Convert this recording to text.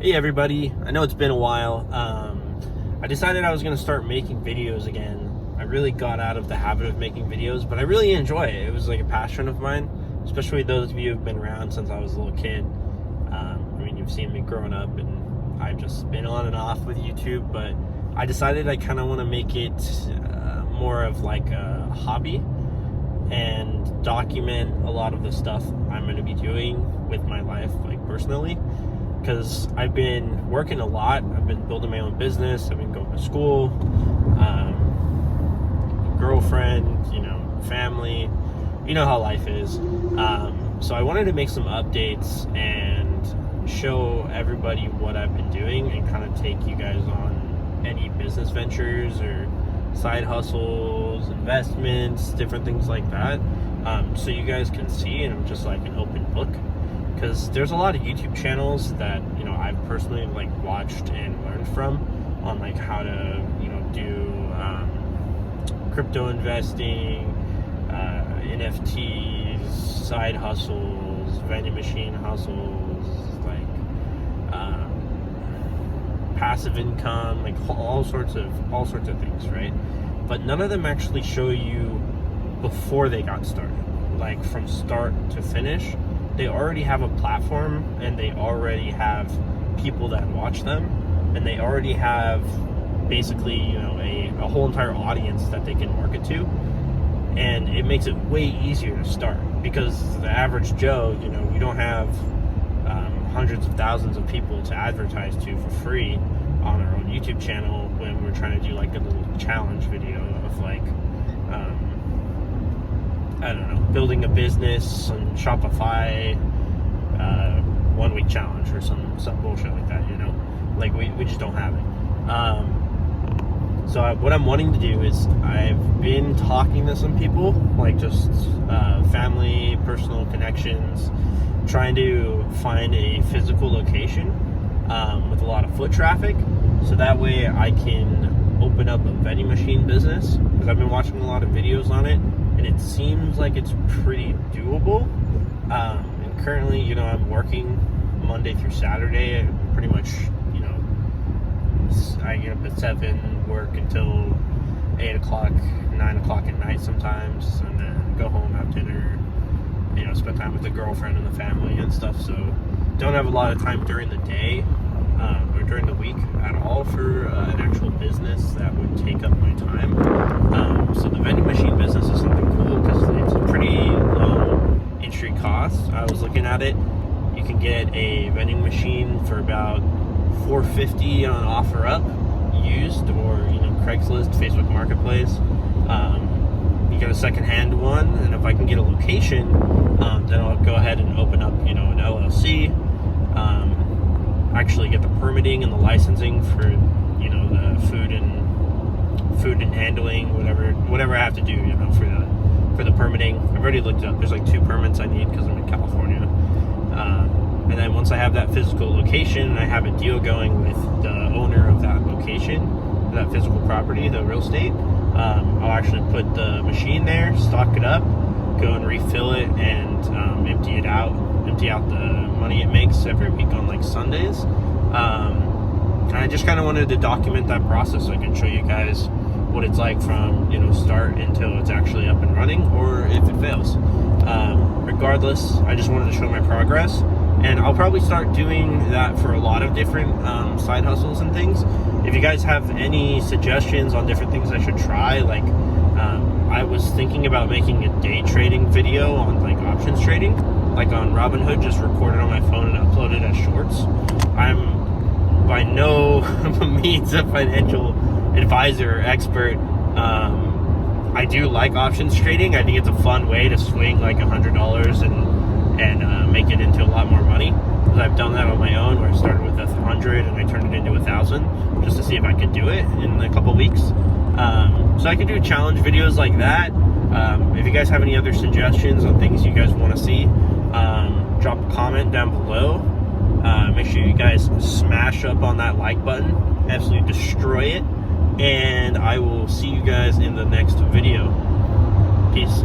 Hey everybody, I know it's been a while. I decided I was going to start making videos again. I really got out of the habit of making videos, but I really enjoy it. It was like a passion of mine, especially those of you who've been around since I was a little kid. You've seen me growing up, and I've just been on and off with YouTube, but I decided I kind of want to make it more of like a hobby and document a lot of the stuff I'm going to be doing with my life, like personally. Because I've been working a lot. I've been building my own business. I've been going to school, girlfriend, family. You know how life is. So I wanted to make some updates and show everybody what I've been doing and kind of take you guys on any business ventures or side hustles, investments, different things like that. So you guys can see, and I'm just like an open book. Because there's a lot of YouTube channels that I've personally watched and learned from on how to do crypto investing, NFTs, side hustles, vending machine hustles, passive income, all sorts of things, right? But none of them actually show you before they got started, from start to finish. They already have a platform, and they already have people that watch them, and they already have basically a whole entire audience that they can market to, and it makes it way easier to start, because the average Joe, we don't have hundreds of thousands of people to advertise to for free on our own YouTube channel when we're trying to do a little challenge video of I don't know, building a business on Shopify, 1 week challenge or some bullshit like that, we just don't have it. So what I'm wanting to do is I've been talking to some people, just family, personal connections, trying to find a physical location with a lot of foot traffic, so that way I can open up a vending machine business, because I've been watching a lot of videos on it, and it seems like it's pretty doable. And currently, I'm working Monday through Saturday. Pretty much, I get up at 7, work until 8 o'clock, 9 o'clock at night sometimes, and then go home, have dinner, spend time with the girlfriend and the family and stuff. So don't have a lot of time during the day or during the week at all for an actual business that would take up my time. So the vending machine business is something cool because it's a pretty low entry cost. I was looking at it. You can get a vending machine for about $450 on OfferUp used, or Craigslist, Facebook Marketplace. You get a second-hand one, and if I can get a location, then I'll go ahead and open up an LLC. Actually get the permitting and the licensing for the food and handling, whatever I have to do for the permitting. I've already looked it up. There's 2 permits I need because I'm in California. And then once I have that physical location, I have a deal going with the owner of that location, that physical property, the real estate. I'll actually put the machine there, stock it up, go and refill it, and empty out the money it makes every week on Sundays. And I just kind of wanted to document that process so I can show you guys what it's like from start until it's actually up and running, or if it fails. Regardless, I just wanted to show my progress, and I'll probably start doing that for a lot of different side hustles and things. If you guys have any suggestions on different things I should try, I was thinking about making a day trading video on options trading, on Robinhood, just record it on my phone and upload it as shorts. I'm by no means a financial advisor or expert. I do like options trading. I think it's a fun way to swing $100 and make it into a lot more money. Because I've done that on my own, where I started with 100 and I turned it into 1,000 just to see if I could do it in a couple weeks. So I could do challenge videos like that. If you guys have any other suggestions on things you guys want to see, drop a comment down below. Make sure you guys smash up on that like button, absolutely destroy it, and I will see you guys in the next video. Peace.